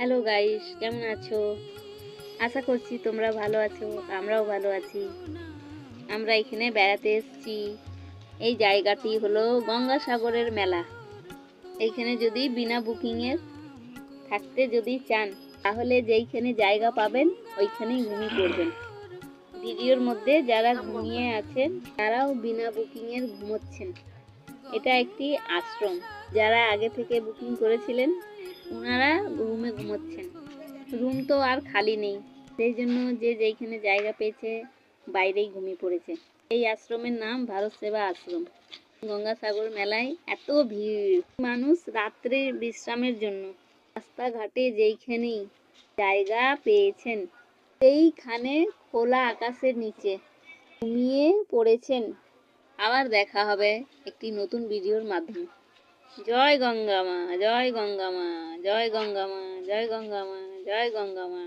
Hello guys, কেমন আছো? আশা করছি তোমরা ভালো আছো। আমরাও ভালো আছি। আমরা এখানে বেড়াতে এসেছি। এই জায়গাটি হলো গঙ্গাসাগরের মেলা। এইখানে যদি বিনা বুকিংয়ের থাকতে যদি চান, তাহলে যেইখানে জায়গা পাবেন ওইখানেই ঘুমিয়ে পড়বেন। ভিডিওর মধ্যে যারা ঘুমিয়ে আছেন তারাও বিনা বুকিংয়ের ঘুমোচ্ছেন। এটা একটি আশ্রম। যারা আগে থেকে বুকিং করেছিলেন ওনারা রুমে ঘুমোচ্ছেন। রুম তো আর খালি নেই, সেই জন্য যে যেইখানে জায়গা পেয়েছে বাইরেই ঘুমিয়ে পড়েছে। এই আশ্রমের নাম ভারত সেবা আশ্রম। গঙ্গাসাগর মেলায় এত ভিড়, মানুষ রাত্রে বিশ্রামের জন্য রাস্তাঘাটে যেইখানেই জায়গা পেয়েছেন সেইখানে খোলা আকাশের নিচে ঘুমিয়ে পড়েছেন। আবার দেখা হবে একটি নতুন ভিডিওর মাধ্যমে। জয় গঙ্গা মা, জয় গঙ্গা মা, জয় গঙ্গা মা, জয় গঙ্গা মা, জয় গঙ্গা মা।